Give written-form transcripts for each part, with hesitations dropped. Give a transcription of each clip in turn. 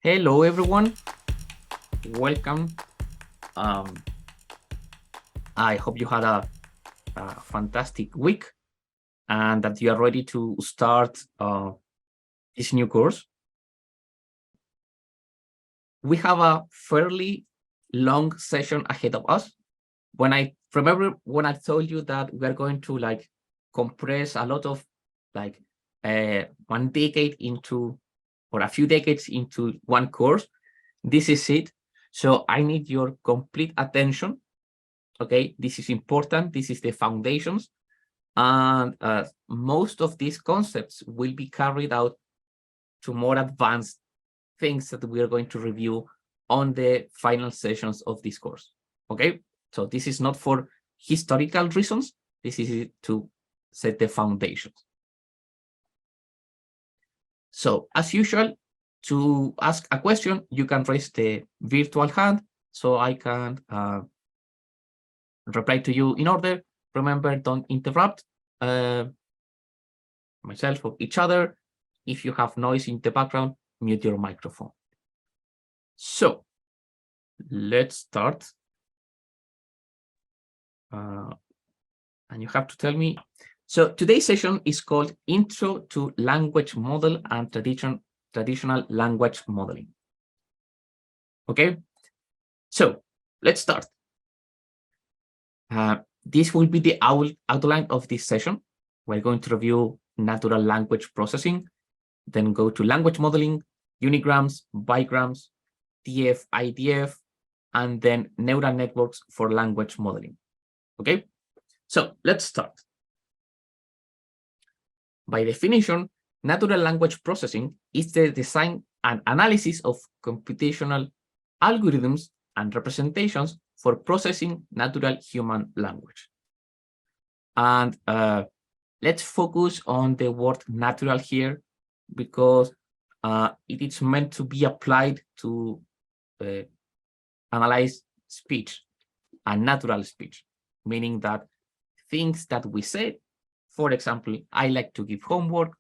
Hello, everyone. Welcome. I hope you had a fantastic week and that you are ready to start this new course. We have a fairly long session ahead of us. When I told you that we're going to compress a lot of one decade into, or a few decades into one course, this is it. So I need your complete attention. Okay, this is important. This is the foundations. And most of these concepts will be carried out to more advanced things that we are going to review on the final sessions of this course. Okay, so this is not for historical reasons. This is to set the foundations. So as usual, to ask a question, you can raise the virtual hand so I can reply to you in order. Remember, don't interrupt myself or each other. If you have noise in the background, mute your microphone. So let's start. And you have to tell me. So today's session is called Intro to Language Model and Traditional Language Modeling. Okay, so let's start. This will be the outline of this session. We're going to review natural language processing, then go to language modeling, unigrams, bigrams, TF, IDF, and then neural networks for language modeling. Okay, so let's start. By definition, natural language processing is the design and analysis of computational algorithms and representations for processing natural human language. And let's focus on the word natural here, because it is meant to be applied to analyze speech and natural speech, meaning that things that we say, for example, I like to give homework,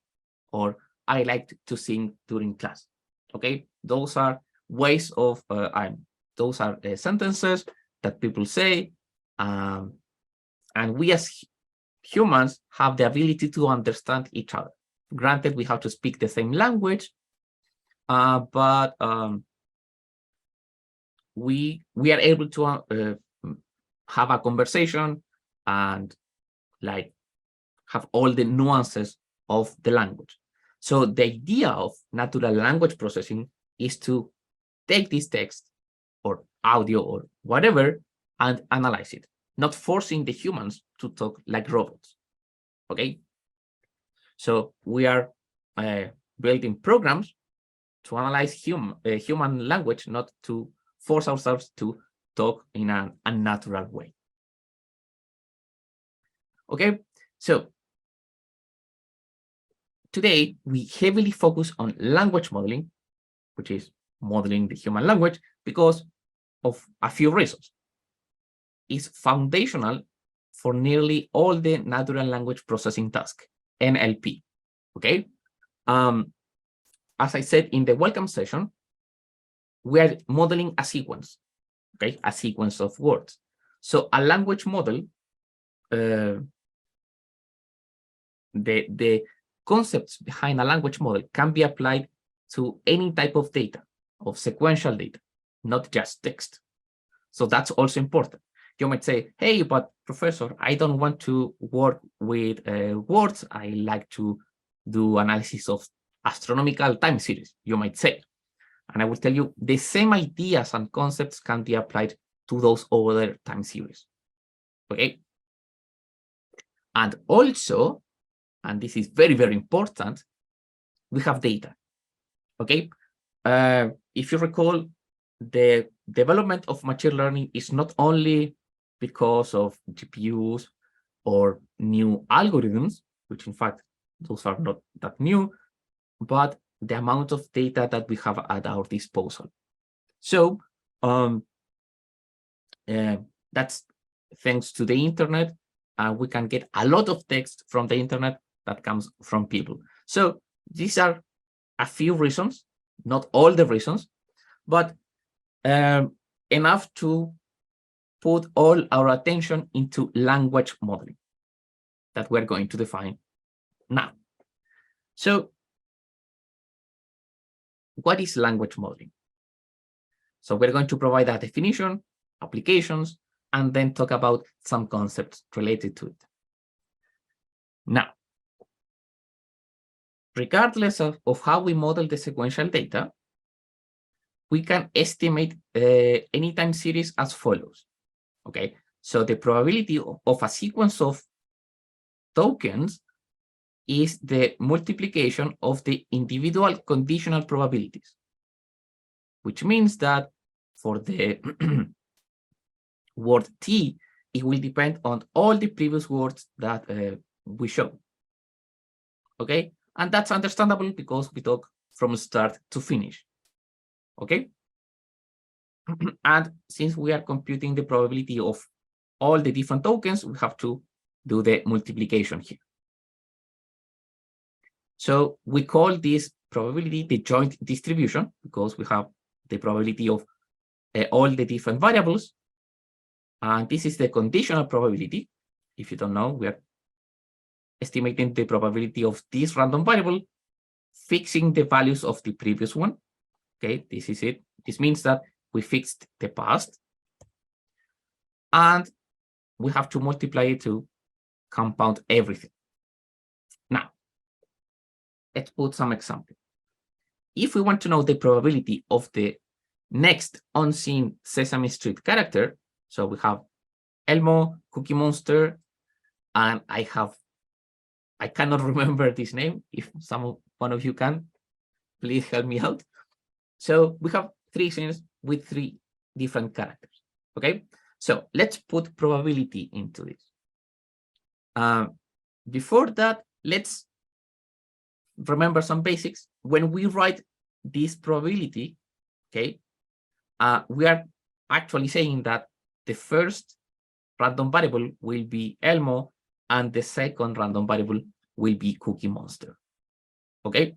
or I like to sing during class. Okay, those are ways of, those are sentences that people say, and we as humans have the ability to understand each other. Granted, we have to speak the same language, but we are able to have a conversation and have all the nuances of the language. So the idea of natural language processing is to take this text or audio or whatever and analyze it, not forcing the humans to talk like robots. Okay, so we are building programs to analyze human language, not to force ourselves to talk in an unnatural way. Okay, so today we heavily focus on language modeling, which is modeling the human language, because of a few reasons. It's foundational for nearly all the natural language processing tasks, NLP. Okay, as I said in the welcome session, we are modeling a sequence, okay, a sequence of words. So a language model, the concepts behind a language model can be applied to any type of data, of sequential data, not just text. So that's also important. You might say, hey, but professor, I don't want to work with words. I like to do analysis of astronomical time series, you might say. And I will tell you, the same ideas and concepts can be applied to those other time series. Okay. And also, and this is very, very important, we have data. Okay. If you recall, the development of machine learning is not only because of GPUs or new algorithms, which in fact, those are not that new, but the amount of data that we have at our disposal. So that's thanks to the internet. We can get a lot of text from the internet that comes from people. So these are a few reasons not all the reasons, but enough to put all our attention into language modeling that we're going to define now. So what is language modeling? So we're going to provide a definition, applications, and then talk about some concepts related to it. Now, regardless of how we model the sequential data, we can estimate any time series as follows. Okay, so the probability of a sequence of tokens is the multiplication of the individual conditional probabilities, which means that for the word T, it will depend on all the previous words that we show. Okay, and that's understandable because we talk from start to finish. Okay, and since we are computing the probability of all the different tokens, we have to do the multiplication here. So we call this probability the joint distribution because we have the probability of all the different variables. And this is the conditional probability. If you don't know, we are estimating the probability of this random variable, fixing the values of the previous one. Okay, this is it. This means that we fixed the past. And we have to multiply it to compound everything. Now, let's put some example. If we want to know the probability of the next unseen Sesame Street character, so we have Elmo, Cookie Monster, and I cannot remember this name. If one of you can, please help me out. So we have 3 scenes with 3 different characters. Okay, so let's put probability into this. Before that, let's remember some basics. When we write this probability, okay, we are actually saying that the first random variable will be Elmo and the second random variable will be Cookie Monster. Okay,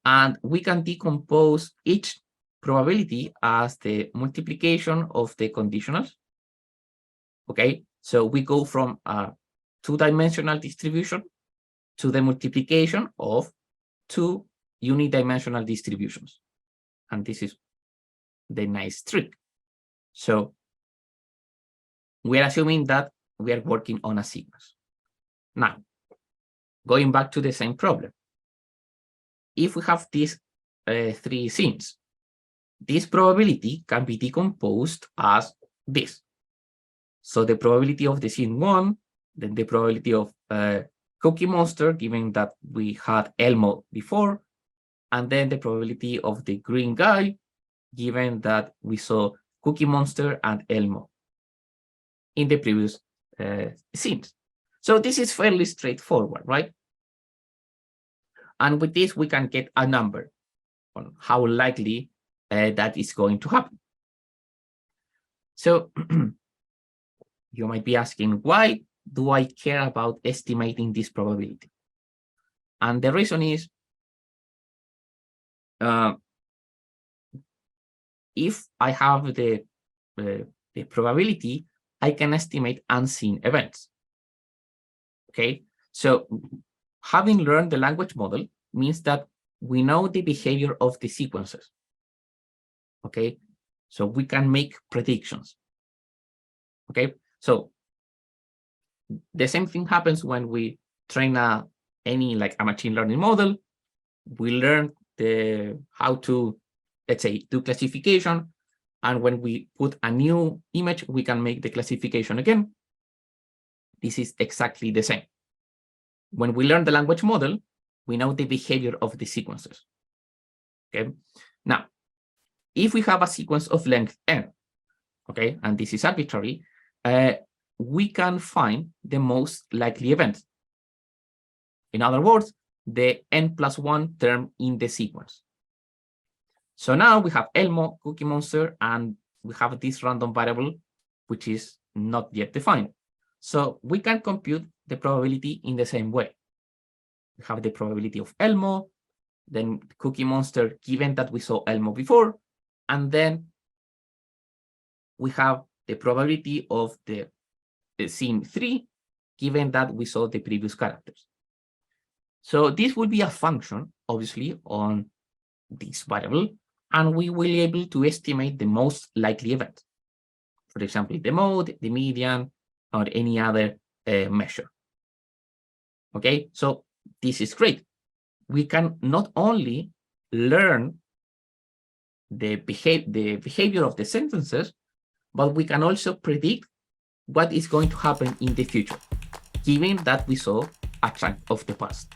and we can decompose each probability as the multiplication of the conditionals. Okay, so we go from a 2-dimensional distribution to the multiplication of 2 unidimensional distributions. And this is the nice trick. So we are assuming that we are working on a sequence. Now, going back to the same problem. If we have these 3 scenes, this probability can be decomposed as this. So the probability of the scene 1, then the probability of Cookie Monster, given that we had Elmo before, and then the probability of the green guy, given that we saw Cookie Monster and Elmo in the previous scenes. So this is fairly straightforward, right? And with this, we can get a number on how likely that is going to happen. So you might be asking, why do I care about estimating this probability? And the reason is, if I have the probability, I can estimate unseen events. Okay, so having learned the language model means that we know the behavior of the sequences. Okay, so we can make predictions. Okay, so the same thing happens when we train any machine learning model. We learn how to, let's say, do classification, and when we put a new image, we can make the classification again. This is exactly the same. When we learn the language model, we know the behavior of the sequences. Okay, now, if we have a sequence of length n, okay, and this is arbitrary, we can find the most likely event. In other words, the n+1 term in the sequence. So now we have Elmo, Cookie Monster, and we have this random variable, which is not yet defined. So we can compute the probability in the same way. We have the probability of Elmo, then Cookie Monster, given that we saw Elmo before, and then we have the probability of the scene 3, given that we saw the previous characters. So this will be a function, obviously, on this variable, and we will be able to estimate the most likely event. For example, the mode, the median, or any other measure. Okay, so this is great. We can not only learn the behavior of the sentences, but we can also predict what is going to happen in the future, given that we saw a chunk of the past.